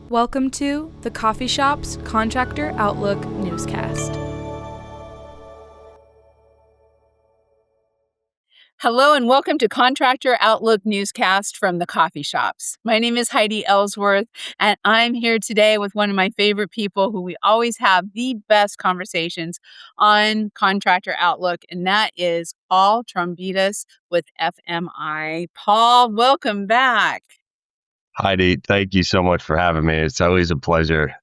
Welcome to the Coffee Shop's Contractor Outlook newscast. Hello and welcome to Contractor Outlook newscast from the coffee shops. My name is Heidi Ellsworth, and I'm here today with one of my favorite people who we always have the best conversations on Contractor Outlook, and that is Paul Trombitas with FMI. Paul, welcome back. Heidi, thank you so much for having me. It's always a pleasure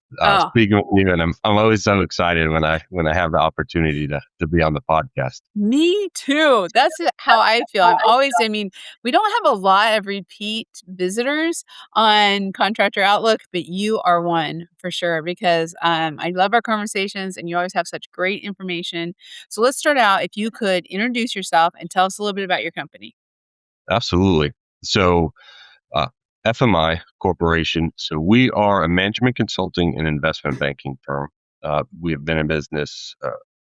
speaking with you, and I'm always so excited when I have the opportunity to be on the podcast. Me too. That's how I feel. We don't have a lot of repeat visitors on Contractor Outlook, but you are one for sure because I love our conversations and you always have such great information. So let's start out. If you could introduce yourself and tell us a little bit about your company. Absolutely. So, FMI Corporation. So we are a management consulting and investment banking firm. We have been in business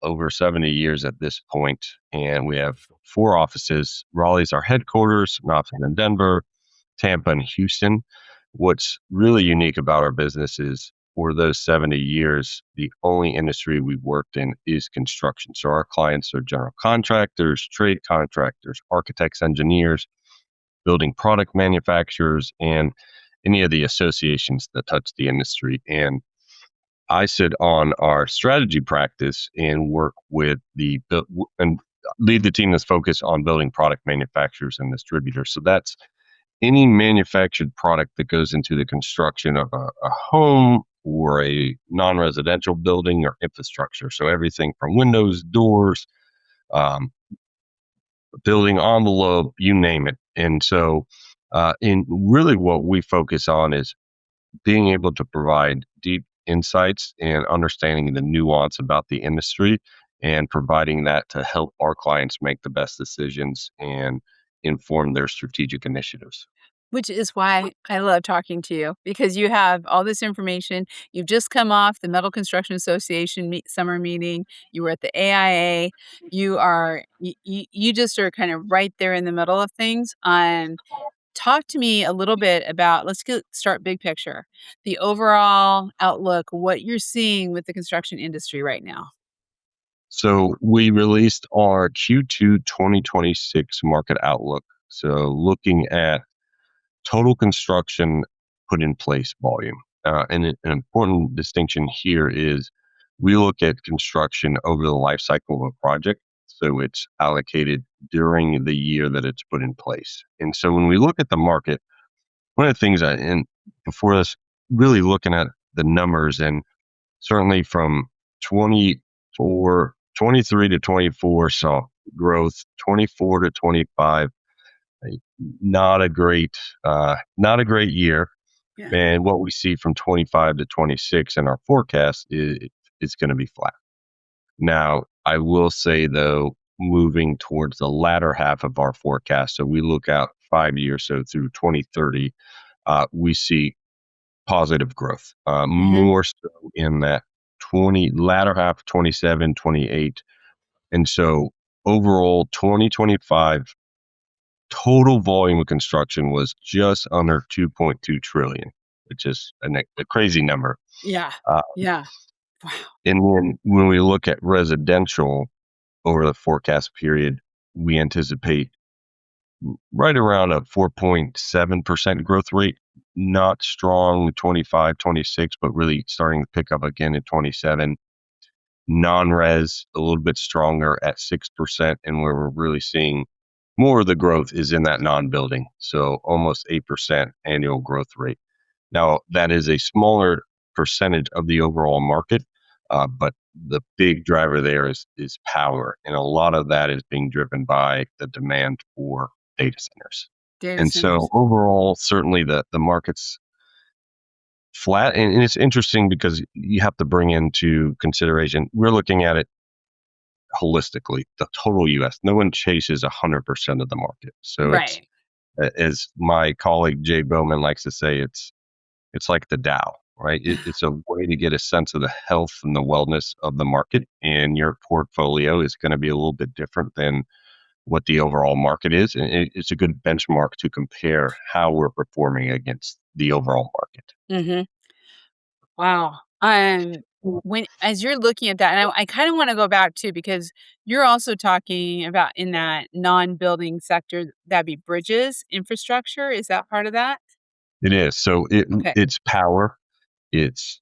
over 70 years at this point, and we have 4 offices. Raleigh's our headquarters, an office in Denver, Tampa, and Houston. What's really unique about our business is for those 70 years, the only industry we've worked in is construction. So our clients are general contractors, trade contractors, architects, engineers, building product manufacturers, and any of the associations that touch the industry. And I sit on our strategy practice and work with and lead the team that's focused on building product manufacturers and distributors. So that's any manufactured product that goes into the construction of a home or a non-residential building or infrastructure. So everything from windows, doors, building envelope, you name it. And so, in really what we focus on is being able to provide deep insights and understanding the nuance about the industry and providing that to help our clients make the best decisions and inform their strategic initiatives. Which is why I love talking to you because you have all this information. You've just come off the Metal Construction Association summer meeting. You were at the AIA. You just are kind of right there in the middle of things. Talk to me a little bit about, start big picture, the overall outlook, what you're seeing with the construction industry right now. So we released our Q2 2026 market outlook. So looking at total construction put in place volume. And an important distinction here is we look at construction over the life cycle of a project. So it's allocated during the year that it's put in place. And so when we look at the market, one of the things and before this, really looking at the numbers, and certainly from 23 to 24 saw growth, 24 to 25 not a great year. Yeah. And what we see from 25 to 26 in our forecast is it's going to be flat. Now, I will say though, moving towards the latter half of our forecast, so we look out 5 years, so through 2030, we see positive growth, more so in that latter half, 27, 28. And so overall, 2025 total volume of construction was just under 2.2 trillion, which is a crazy number. Yeah. Uh, Yeah. Wow. And then when we look at residential over the forecast period, we anticipate right around a 4.7% growth rate, not strong 25, 26, but really starting to pick up again in 27. Non-res a little bit stronger at 6%, and where we're really seeing more of the growth is in that non-building, so almost 8% annual growth rate. Now, that is a smaller percentage of the overall market, but the big driver there is power, and a lot of that is being driven by the demand for data centers. So overall, certainly the market's flat, and it's interesting because you have to bring into consideration, we're looking at it holistically, the total U.S. No one chases 100% of the market. So right. As my colleague Jay Bowman likes to say, it's like the Dow, right? It's a way to get a sense of the health and the wellness of the market, and your portfolio is going to be a little bit different than what the overall market is. And it's a good benchmark to compare how we're performing against the overall market. Mm-hmm. Wow. When as you're looking at that, and I kind of want to go back too, because you're also talking about in that non-building sector, that'd be bridges, infrastructure. Is that part of that? It is. So Okay. it's power, it's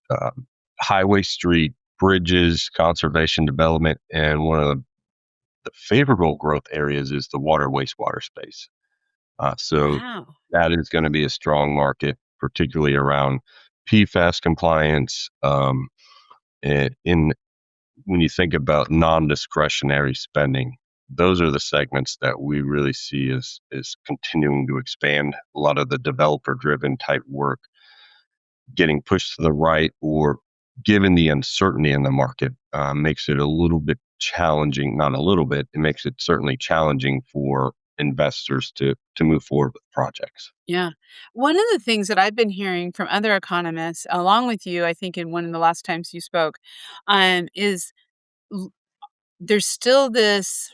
highway, street, bridges, conservation development, and one of the favorable growth areas is the water wastewater space. So Wow. that is going to be a strong market, particularly around PFAS compliance. In when you think about non-discretionary spending, those are the segments that we really see as continuing to expand. A lot of the developer-driven type work getting pushed to the right, or given the uncertainty in the market, makes it a little bit challenging. Not a little bit; it makes it certainly challenging for investors to move forward with projects. Yeah. One of the things that I've been hearing from other economists, along with you, I think in one of the last times you spoke, is l- there's still this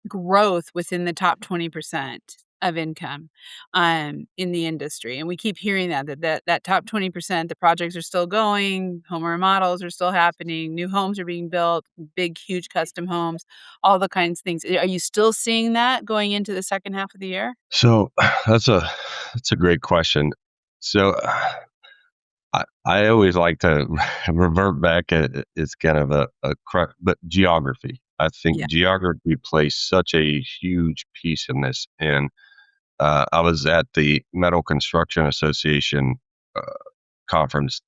growth within the top 20% of income in the industry. And we keep hearing that top 20%, the projects are still going, home remodels are still happening, new homes are being built, big, huge custom homes, all the kinds of things. Are you still seeing that going into the second half of the year? So that's a great question. So I always like to revert back. It's kind of but geography. I think Yeah. geography plays such a huge piece in this. And I was at the Metal Construction Association uh, conference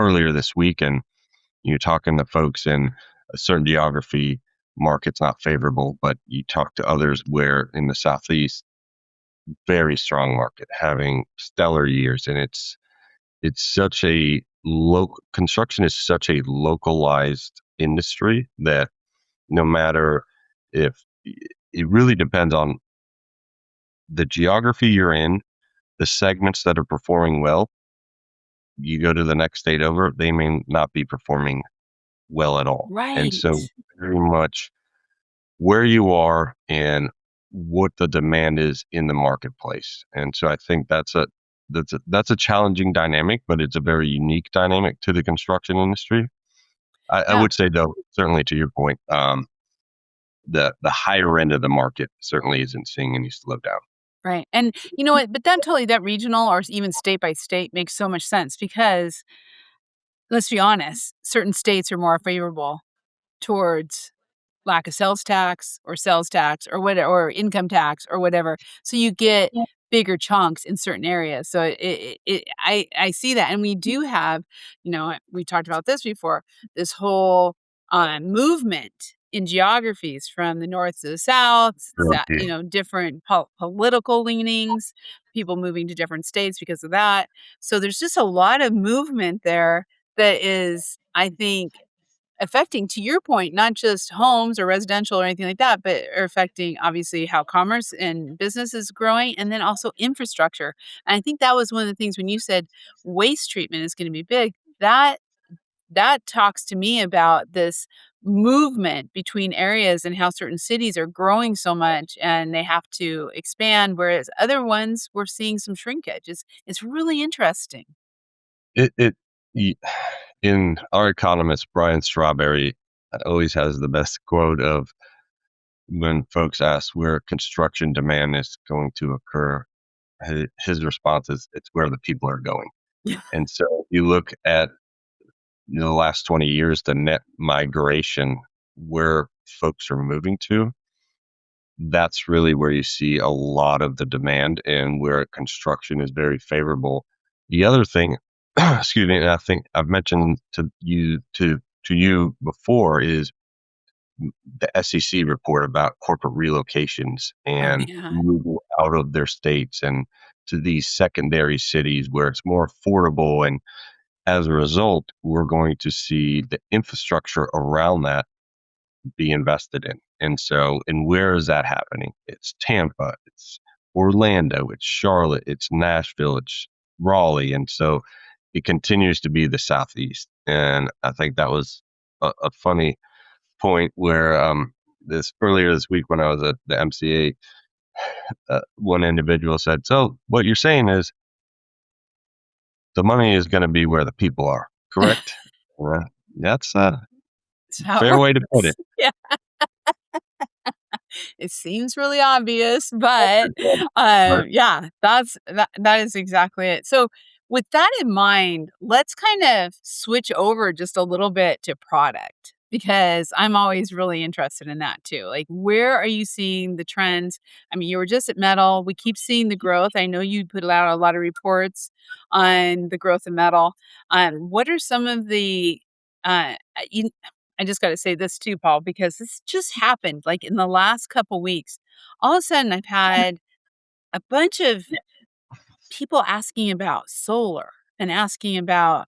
earlier this week, and you're talking to folks in a certain geography, market's not favorable, but you talk to others where in the Southeast, very strong market, having stellar years, and it's such a construction is such a localized industry that no matter if it really depends on the geography you're in, the segments that are performing well, you go to the next state over, they may not be performing well at all. And Right. so very much where you are and what the demand is in the marketplace. And so I think that's a challenging dynamic, but it's a very unique dynamic to the construction industry. I Yeah. would say though, certainly to your point, the higher end of the market certainly isn't seeing any slowdown. Right. And you know what? But that totally, that regional or even state by state makes so much sense because let's be honest, certain states are more favorable towards lack of sales tax or whatever, or income tax or whatever. So you get bigger chunks in certain areas. So I see that, and we do have, we talked about this before. This whole movement in geographies from the north to the south, Yeah. different political leanings, people moving to different states because of that. So there's just a lot of movement there that is, I think, affecting, to your point, not just homes or residential or anything like that, but are affecting obviously how commerce and business is growing and then also infrastructure. And I think that was one of the things when you said waste treatment is going to be big, that talks to me about this movement between areas and how certain cities are growing so much and they have to expand, whereas other ones we're seeing some shrinkage. It's really interesting. It y- in our economist Brian Strawberry always has the best quote of when folks ask where construction demand is going to occur. His response is it's where the people are going. And so you look at the last 20 years, the net migration, where folks are moving to, that's really where you see a lot of the demand and where construction is very favorable. The other thing, excuse me, and I think I've mentioned to you before is the SEC report about corporate relocations Oh and yeah. moving out of their states and to these secondary cities where it's more affordable. And as a result, we're going to see the infrastructure around that be invested in. And so, and where is that happening? It's Tampa, it's Orlando, it's Charlotte, it's Nashville, it's Raleigh. And so it continues to be the Southeast. And I think that was a funny point where this earlier this week when I was at the MCA, one individual said, "So what you're saying is the money is going to be where the people are, correct. Yeah, that's a That's how it fair way to put works. it. Yeah. It seems really obvious, but But yeah, that is exactly it. So with that in mind, let's kind of switch over just a little bit to product because I'm always really interested in that too. Like where are you seeing the trends? I mean, you were just at metal. We keep seeing the growth. I know you put out a lot of reports on the growth of metal. What are some of the you, I just got to say this too, Paul, because this just happened like in the last couple weeks. All of a sudden, I've had a bunch of people asking about solar and asking about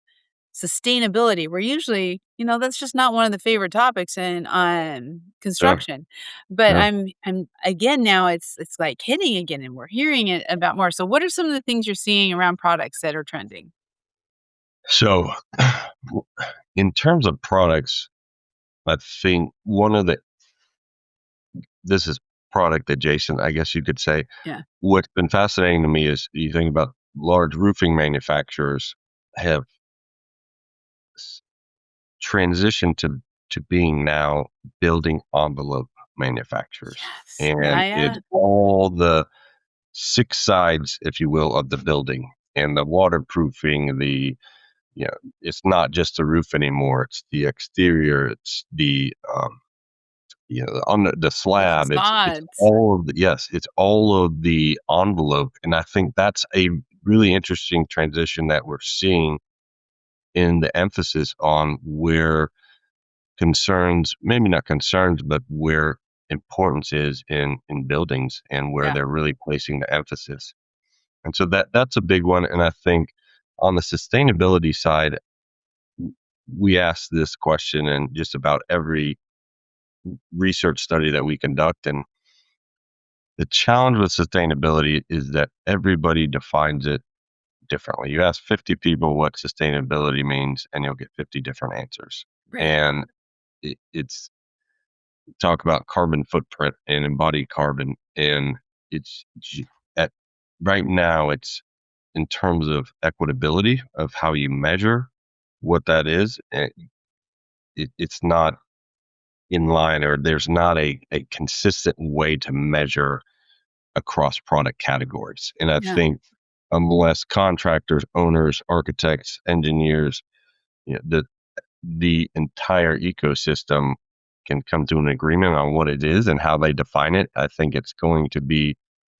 sustainability. Where usually, that's just not one of the favorite topics in yeah, construction. But yeah. I'm again now. It's like hitting again, and we're hearing it about more. So, what are some of the things you're seeing around products that are trending? So, in terms of products, I think one of the this is product adjacent, I guess you could say. Yeah. What's been fascinating to me is you think about large roofing manufacturers have s- transitioned to being now building envelope manufacturers, Yes. Yeah. and Yeah. it's all the six sides, if you will, of the building and the waterproofing, you know, it's not just the roof anymore. It's the exterior. It's on the The slab. It's facades. all of the yes. It's all of the envelope, and I think that's a really interesting transition that we're seeing in the emphasis on where concerns, maybe not concerns, but where importance is in buildings and where Yeah. they're really placing the emphasis. And so that's a big one. And I think on the sustainability side, we ask this question in just about every research study that we conduct. And the challenge with sustainability is that everybody defines it differently. You ask 50 people what sustainability means, and you'll get 50 different answers. Right. And it's talk about carbon footprint and embodied carbon. And it's at right now, it's in terms of equitability of how you measure what that is. It's not in line, or there's not a consistent way to measure across product categories. And I Yeah. think unless contractors, owners, architects, engineers, the entire ecosystem can come to an agreement on what it is and how they define it, I think it's going to be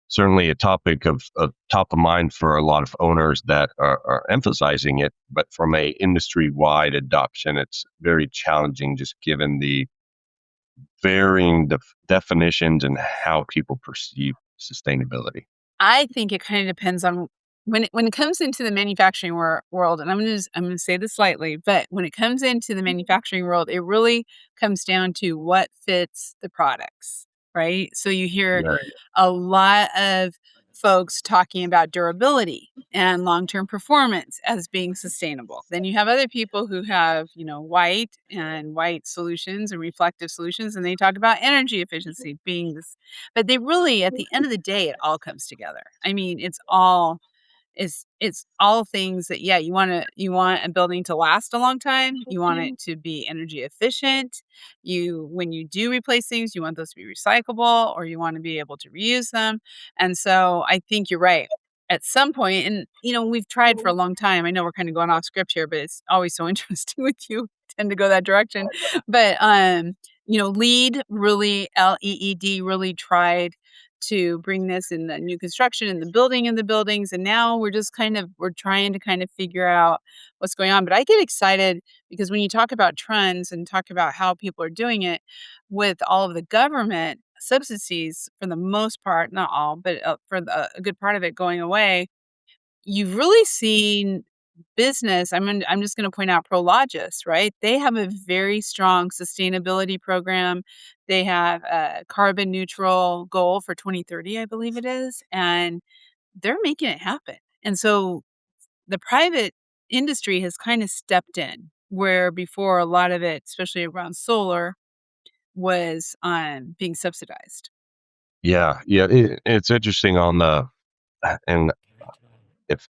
certainly a topic of top of mind for a lot of owners that are emphasizing it. But from a industry wide adoption, it's very challenging just given the varying definitions and how people perceive sustainability. I think it kind of depends on when it comes into the manufacturing world, and I'm gonna say this lightly, but when it comes into the manufacturing world, it really comes down to what fits the products, right? So you hear Yeah, a lot of folks talking about durability and long-term performance as being sustainable. Then you have other people who have, white solutions and reflective solutions, and they talk about energy efficiency being this, but they really, at the end of the day, it all comes together. I mean, it's all things that, yeah, you want a building to last a long time. You want it to be energy efficient. When you do replace things, you want those to be recyclable, or you want to be able to reuse them. And so I think you're right. At some point, and we've tried for a long time. I know we're kind of going off script here, but it's always so interesting with you. Tend to go that direction. But LEED really tried to bring this in the new construction and the building of the buildings, and now we're trying to kind of figure out what's going on. But I get excited because when you talk about trends and talk about how people are doing it with all of the government subsidies, for the most part, not all, but a good part of it going away, you've really seen business. I'm just gonna point out Prologis, right? They have a very strong sustainability program. They have a carbon neutral goal for 2030, I believe it is, and they're making it happen. And so the private industry has kind of stepped in, where before a lot of it, especially around solar, was being subsidized. yeah, yeah. It's interesting on the and if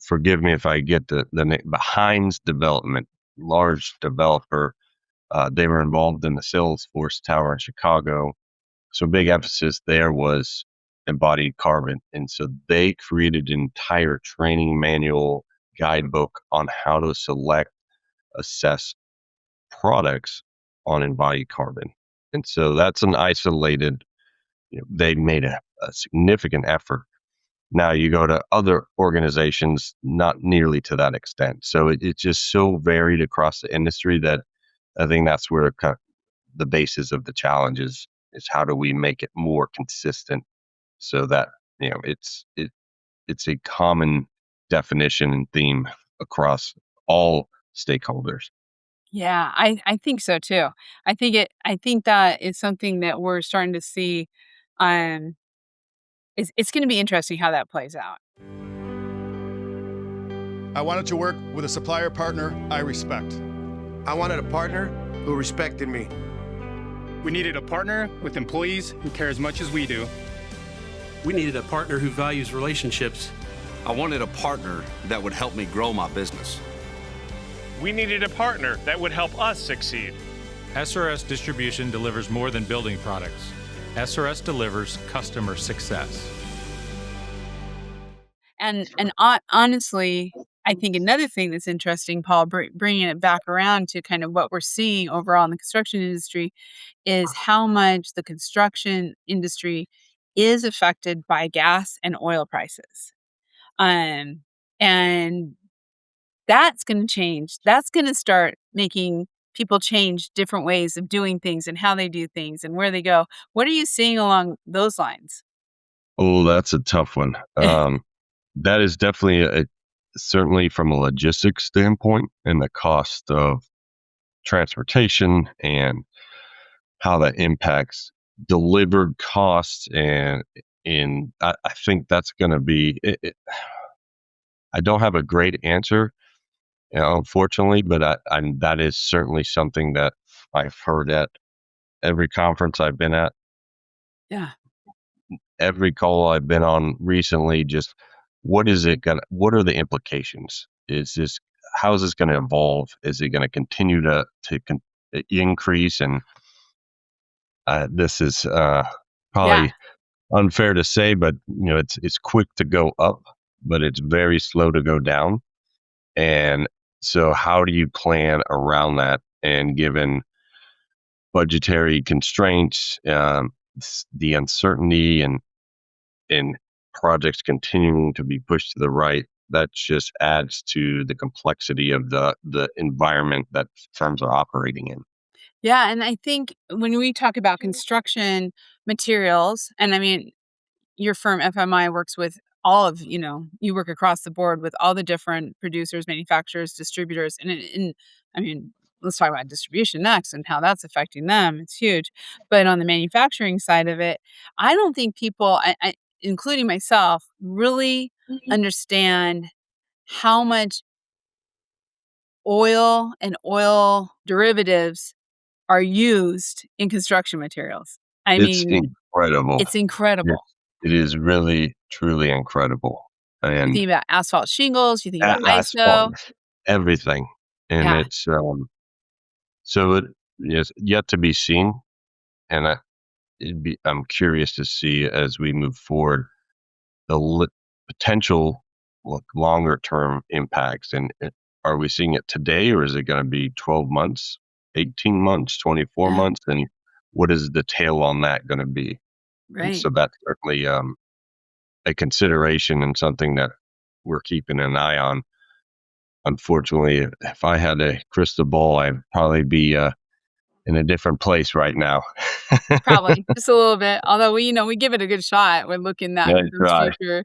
forgive me if I get the name behind development. large developer. They were involved in the Salesforce Tower in Chicago. So big emphasis there was embodied carbon. And so they created an entire training manual guidebook on how to select, assess products on embodied carbon. And so that's an isolated, they made a significant effort. Now you go to other organizations, not nearly to that extent. So it's just so varied across the industry that I think that's where the basis of the challenge is how do we make it more consistent so that it's a common definition and theme across all stakeholders. Yeah, I think so too. I think that is something that we're starting to see. Um, it's going to be interesting how that plays out. I wanted to work with a supplier partner I respect. I wanted a partner who respected me. We needed a partner with employees who care as much as we do. We needed a partner who values relationships. I wanted a partner that would help me grow my business. We needed a partner that would help us succeed. SRS Distribution delivers more than building products. SRS delivers customer success. And honestly, I think another thing that's interesting, Paul, bringing it back around to kind of what we're seeing overall in the construction industry, is how much the construction industry is affected by gas and oil prices. And that's going to change. That's going to start making people change different ways of doing things and how they do things and where they go. What are you seeing along those lines? Oh, that's a tough one. That is definitely certainly from a logistics standpoint and the cost of transportation and how that impacts delivered costs. And I think that's going to be, I don't have a great answer, unfortunately, but that is certainly something that I've heard at every conference I've been at. Yeah. Every call I've been on recently, just what are the implications? How is this going to evolve? Is it going to continue to increase? And this is probably unfair to say, but it's quick to go up, but it's very slow to go down. And so how do you plan around that? And given budgetary constraints, the uncertainty and projects continuing to be pushed to the right, that just adds to the complexity of the environment that firms are operating in. Yeah, and I think when we talk about construction materials, and I mean, your firm FMI works with all of, you work across the board with all the different producers, manufacturers, distributors, and I mean, let's talk about distribution next and how that's affecting them. It's huge. But on the manufacturing side of it, I don't think people, including myself, really understand how much oil and oil derivatives are used in construction materials. It's incredible. It's incredible. It is really, truly incredible. And you think about asphalt shingles, you think about asphalt, ISO. everything. And it's, so it is yet to be seen. And I'm curious to see as we move forward, the potential longer term impacts. And are we seeing it today, or is it going to be 12 months, 18 months, 24 months? And what is the tail on that going to be? Right. And so that's certainly a consideration and something that we're keeping an eye on. Unfortunately, if I had a crystal ball, I'd probably be in a different place right now. Probably just a little bit. Although we give it a good shot. We're looking at the future.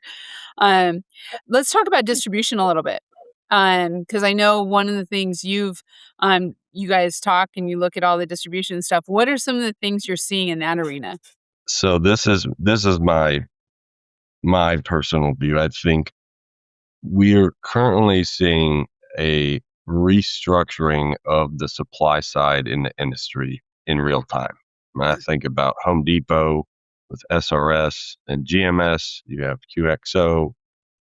Let's talk about distribution a little bit, because I know one of the things you guys talk and you look at all the distribution stuff. What are some of the things you're seeing in that arena? So this is my personal view. I think we're currently seeing a restructuring of the supply side in the industry in real time. When I think about Home Depot with SRS and GMS, you have QXO,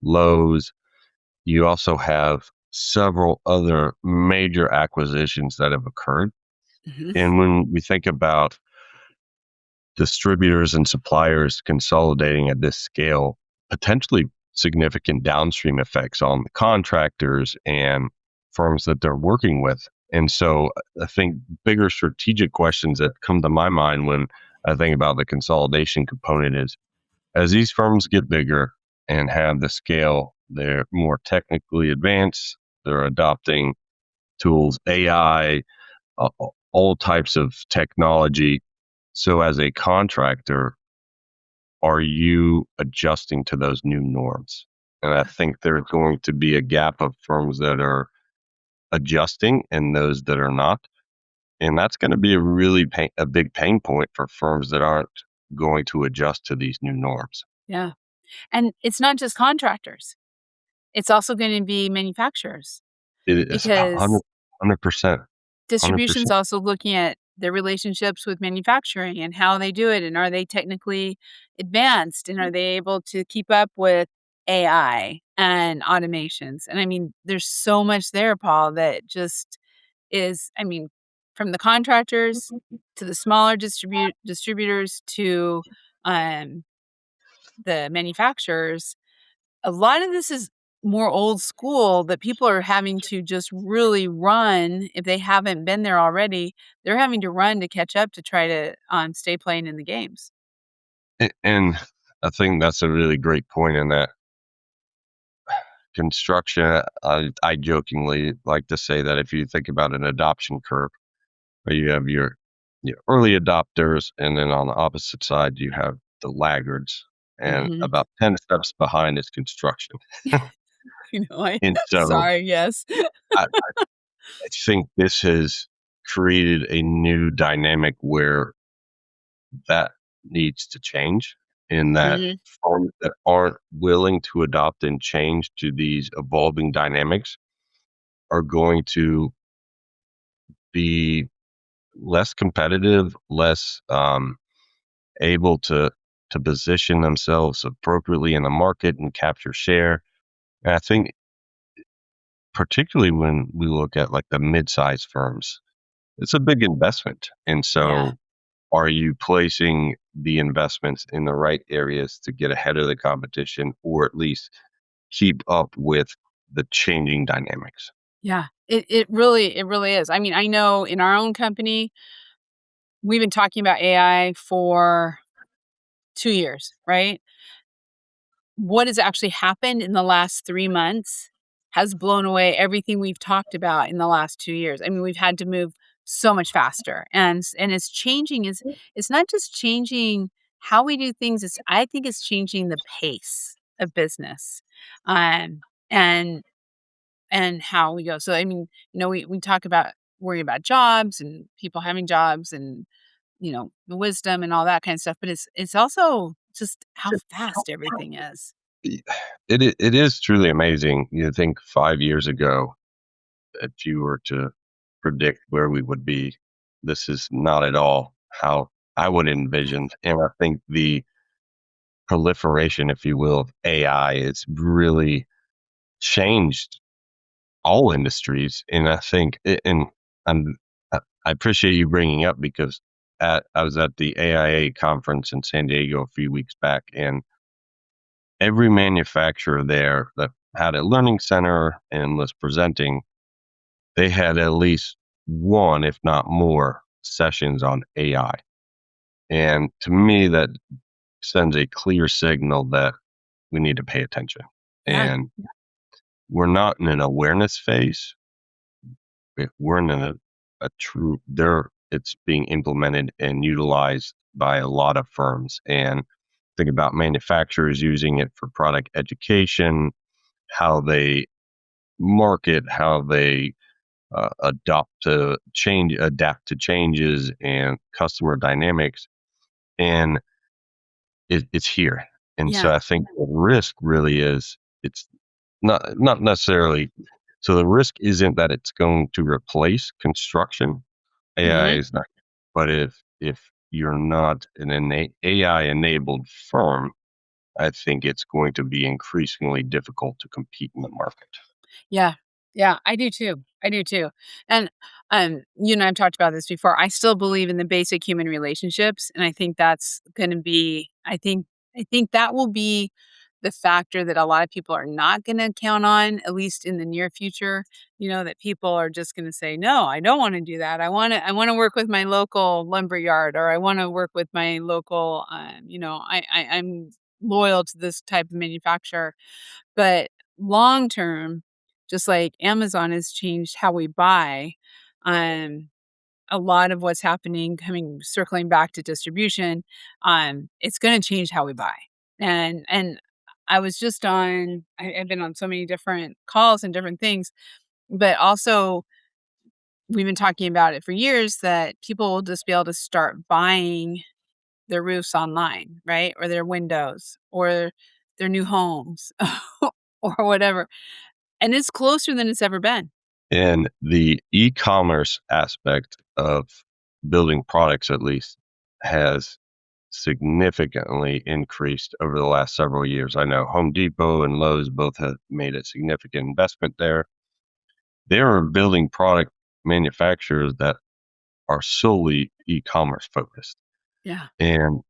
Lowe's. You also have several other major acquisitions that have occurred. Mhm. And when we think about distributors and suppliers consolidating at this scale, potentially significant downstream effects on the contractors and firms that they're working with. And so I think bigger strategic questions that come to my mind when I think about the consolidation component is, as these firms get bigger and have the scale, they're more technically advanced, they're adopting tools, AI, all types of technology. So as a contractor, are you adjusting to those new norms? And I think there's going to be a gap of firms that are adjusting and those that are not. And that's going to be a big pain point for firms that aren't going to adjust to these new norms. Yeah. And it's not just contractors. It's also going to be manufacturers It is because 100%. distribution's 100%. also looking at their relationships with manufacturing and how they do it, and are they technically advanced, and are they able to keep up with AI and automations. And I mean, there's so much there, Paul, that just is, I mean, from the contractors to the smaller distributors to um, the manufacturers. A lot of this is more old school that people are having to just really run. If they haven't been there already, they're having to run to catch up to try to stay playing in the games. And I think that's a really great point in that construction. I jokingly like to say that if you think about an adoption curve, where you have your early adopters, and then on the opposite side, you have the laggards, and Hmm. about 10 steps behind is construction. And so Sorry, yes. I, I think this has created a new dynamic where that needs to change, in that Hmm. firms that aren't willing to adopt and change to these evolving dynamics are going to be less competitive, less able to position themselves appropriately in the market and capture share. And I think particularly when we look at like the mid-sized firms, it's a big investment. And Yeah. so are you placing the investments in the right areas to get ahead of the competition, or at least keep up with the changing dynamics? Yeah. It really is. I mean, I know in our own company, we've been talking about AI for 2 years, right? What has actually happened in the last 3 months has blown away everything we've talked about in the last 2 years. I mean, we've had to move so much faster, and it's changing. It's not just changing how we do things, I think it's changing the pace of business, um, and how we go. So, I mean, we talk about worrying about jobs and people having jobs and, the wisdom and all that kind of stuff, but it's also just how fast everything is. It is truly amazing. You think 5 years ago, if you were to predict where we would be, this is not at all how I would envision. And I think the proliferation, if you will, of AI has really changed all industries. And I think, and I'm, I appreciate you bringing up, because I was at the AIA conference in San Diego a few weeks back, and every manufacturer there that had a learning center and was presenting, they had at least one, if not more, sessions on AI. And to me, that sends a clear signal that we need to pay attention. Yeah. And we're not in an awareness phase. We're in a true, it's being implemented and utilized by a lot of firms. And think about manufacturers using it for product education, how they market, how they adapt to changes and customer dynamics, and it's here. And so Yeah. I think the risk really is, it's not necessarily. So the risk isn't that it's going to replace construction. AI Mhm. is not. But if you're not an innate AI enabled firm, I think it's going to be increasingly difficult to compete in the market. Yeah. Yeah, I do too. I do too. And you and I have talked about this before. I still believe in the basic human relationships, and I think that's going to be. I think that will be the factor that a lot of people are not going to count on, at least in the near future. That people are just going to say, "No, I don't want to do that. I want to. I want to work with my local lumber yard, or I want to work with my local. I'm loyal to this type of manufacturer." But long term, just like Amazon has changed how we buy, um, a lot of what's happening circling back to distribution, it's gonna change how we buy. And I was just on I've been on so many different calls and different things, but also we've been talking about it for years that people will just be able to start buying their roofs online, right? Or their windows or their new homes or whatever. And it's closer than it's ever been. And the e-commerce aspect of building products, at least, has significantly increased over the last several years. I know Home Depot and Lowe's both have made a significant investment there. There are building product manufacturers that are solely e-commerce focused. Yeah. And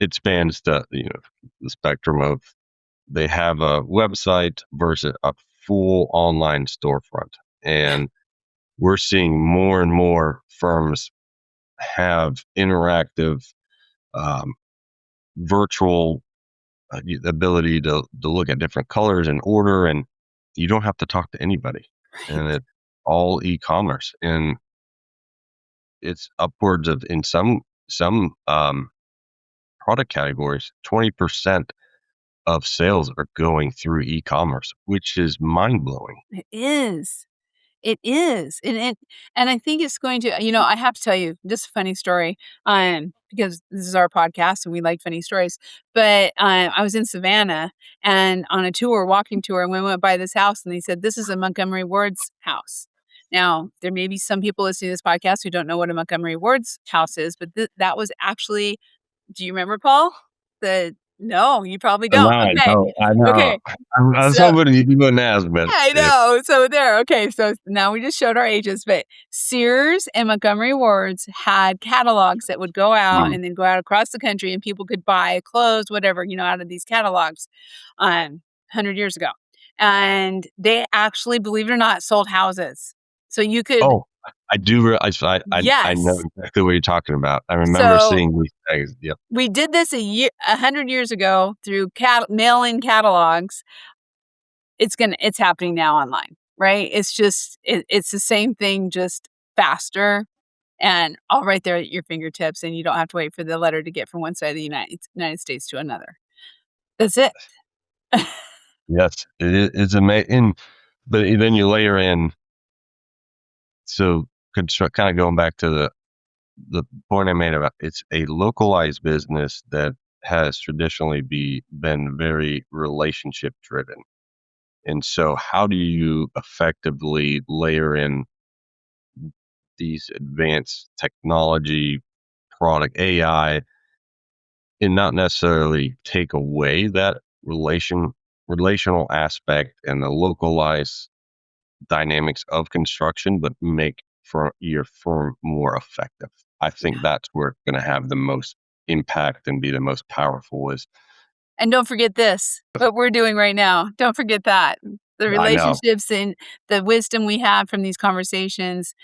it spans the spectrum of they have a website versus a full online storefront. And we're seeing more and more firms have interactive virtual the ability to look at different colors and order, and you don't have to talk to anybody. And it's all e-commerce, and it's upwards of, in some product categories, 20% of sales are going through e-commerce, which is mind-blowing. It is. It is. And I think it's going to, I have to tell you just a funny story. Because this is our podcast and we like funny stories. But I was in Savannah and on a walking tour, and we went by this house and they said, "This is a Montgomery Ward's house." Now, there may be some people listening to this podcast who don't know what a Montgomery Ward's house is, but that was actually, do you remember, Paul? No, you probably No, don't. I Okay. know. I know. Okay. I was So hoping you wouldn't ask, but I know. So there. Okay. So now we just showed our ages, but Sears and Montgomery Ward's had catalogs that would go out and then go out across the country, and people could buy clothes, whatever, out of these catalogs, 100 years ago. And they actually, believe it or not, sold houses. So you could. Oh, I do realize. I know Yes. exactly what you're talking about. I remember seeing these things. Yep. We did this 100 years ago through mail-in catalogs. It's happening now online, right? It's just, it's the same thing, just faster and all right there at your fingertips. And you don't have to wait for the letter to get from one side of the United States to another. That's it. Yes, it's amazing. But then you layer in, so kind of going back to the point I made about it's a localized business that has traditionally been very relationship driven. And so how do you effectively layer in these advanced technology, product, AI, and not necessarily take away that relational aspect and the localized dynamics of construction, but make for your firm more effective? I think that's where it's going to have the most impact and be the most powerful is. And don't forget this, what we're doing right now. Don't forget that. The relationships and the wisdom we have from these conversations,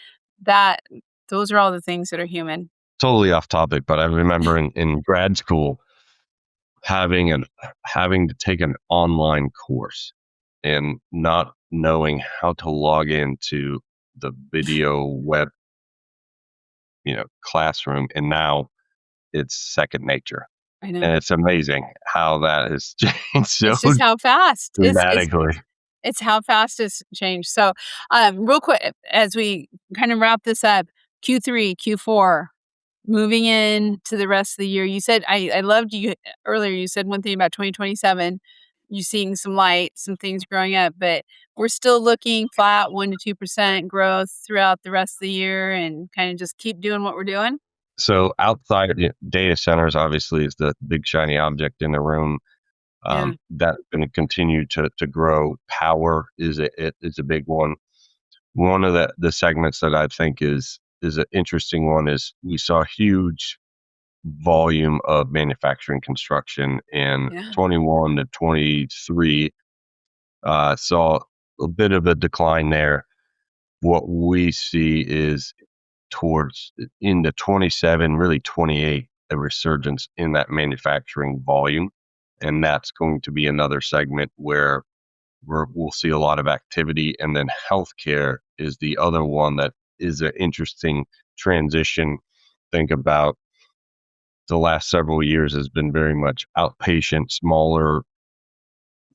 those are all the things that are human. Totally off topic, but I remember in grad school having to take an online course and not knowing how to log into the video web, classroom, and now it's second nature. I know. And it's amazing how that has changed so It's just how fast. dramatically. It's how fast it's changed. So, real quick, as we kind of wrap this up, Q3, Q4, moving into the rest of the year, you said, I loved you earlier. You said one thing about 2027, you seeing some light, some things growing up, but we're still looking flat 1% to 2% growth throughout the rest of the year and kind of just keep doing what we're doing. So outside of data centers, obviously, is the big shiny object in the room. That's going to continue to grow. Power is a big one. One of the segments that I think is an interesting one is we saw a huge volume of manufacturing construction in Yeah. 21 to 23. Saw a bit of a decline there. What we see is towards into 27, really 28, a resurgence in that manufacturing volume. And that's going to be another segment where we'll see a lot of activity. And then healthcare is the other one that is an interesting transition. Think about the last several years has been very much outpatient, smaller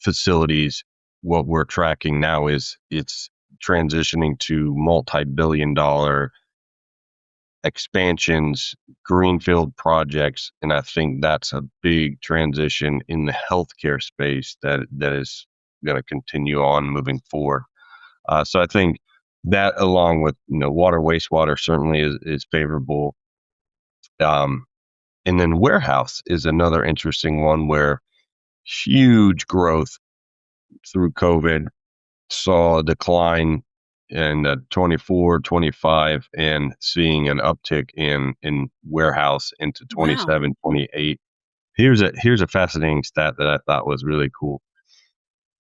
facilities. What we're tracking now is it's transitioning to multi-billion dollar expansions, greenfield projects, and I think that's a big transition in the healthcare space that is going to continue on moving forward. So I think that, along with water, wastewater, certainly is favorable. And then warehouse is another interesting one where huge growth through COVID, saw a decline in 24, 25, and seeing an uptick in warehouse into Wow. 27, 28. Here's a fascinating stat that I thought was really cool.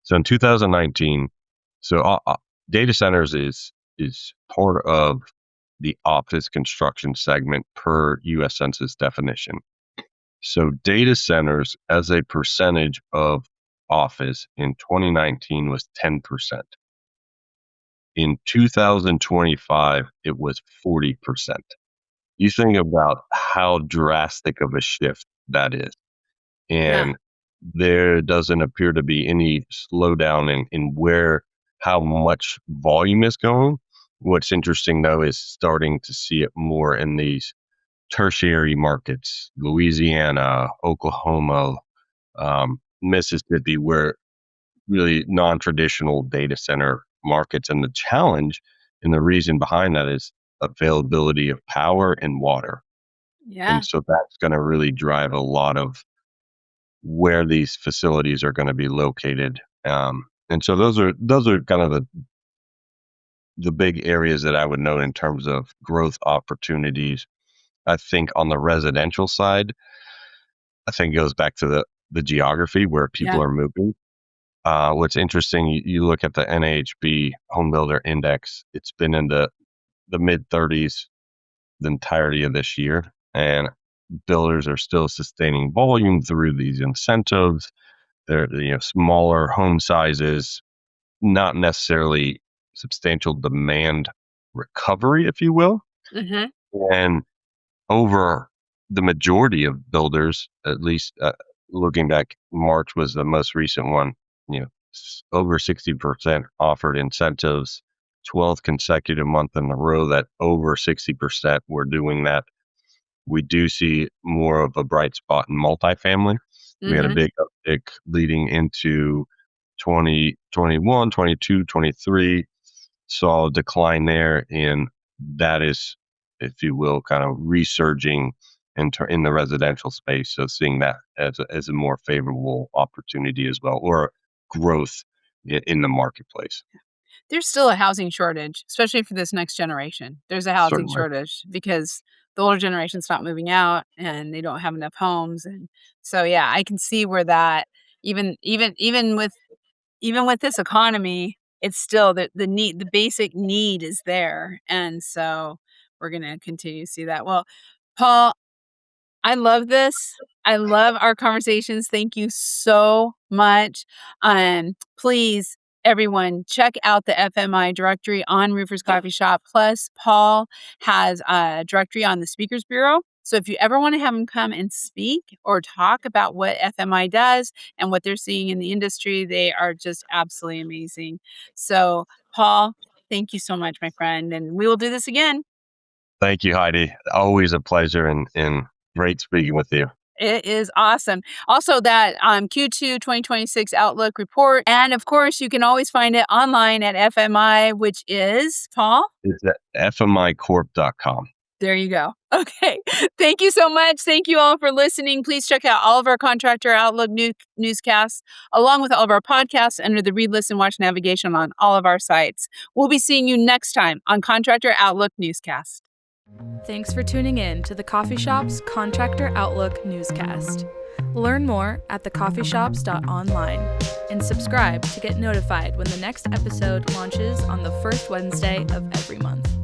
So in 2019, data centers is part of the office construction segment per U.S. Census definition. So data centers as a percentage of office in 2019 was 10%. In 2025, it was 40%. You think about how drastic of a shift that is. And there doesn't appear to be any slowdown in how much volume is going. What's interesting, though, is starting to see it more in these tertiary markets, Louisiana, Oklahoma, Mississippi, where really non-traditional data center markets. And the challenge and the reason behind that is availability of power and water. Yeah. And so that's going to really drive a lot of where these facilities are going to be located. And so those are kind of the big areas that I would note in terms of growth opportunities. I think on the residential side, I think it goes back to the geography where people are moving. What's interesting, you look at the NAHB Home Builder Index, it's been in the mid 30s the entirety of this year, and builders are still sustaining volume through these incentives. They're smaller home sizes, not necessarily substantial demand recovery, if you will. Mm-hmm. And over the majority of builders, at least looking back, March was the most recent one, over 60% offered incentives, 12th consecutive month in a row that over 60% were doing that. We do see more of a bright spot in multifamily. We had a big uptick leading into 2021, 22, 23, saw a decline there, and that is, if you will, kind of resurging in the residential space. So seeing that as a more favorable opportunity as well, or growth in the marketplace. There's still a housing shortage, especially for this next generation. There's a housing Certainly. shortage because the older generation's not moving out and they don't have enough homes. And so, yeah, I can see where that even with this economy, it's still the basic need is there. And so we're going to continue to see that. Well, Paul, I love this. I love our conversations. Thank you so much. Please, everyone, check out the FMI directory on Roofers Coffee Shop. Plus, Paul has a directory on the Speakers Bureau. So if you ever want to have him come and speak or talk about what FMI does and what they're seeing in the industry, they are just absolutely amazing. So, Paul, thank you so much, my friend. And we will do this again. Thank you, Heidi. Always a pleasure and great speaking with you. It is awesome. Also, that Q2 2026 Outlook report. And of course, you can always find it online at FMI, which is, Paul? It's at fmicorp.com. There you go. Okay. Thank you so much. Thank you all for listening. Please check out all of our Contractor Outlook newscasts, along with all of our podcasts under the Read, Listen, Watch navigation on all of our sites. We'll be seeing you next time on Contractor Outlook Newscast. Thanks for tuning in to the Coffee Shop's Contractor Outlook newscast. Learn more at thecoffeeshops.online and subscribe to get notified when the next episode launches on the first Wednesday of every month.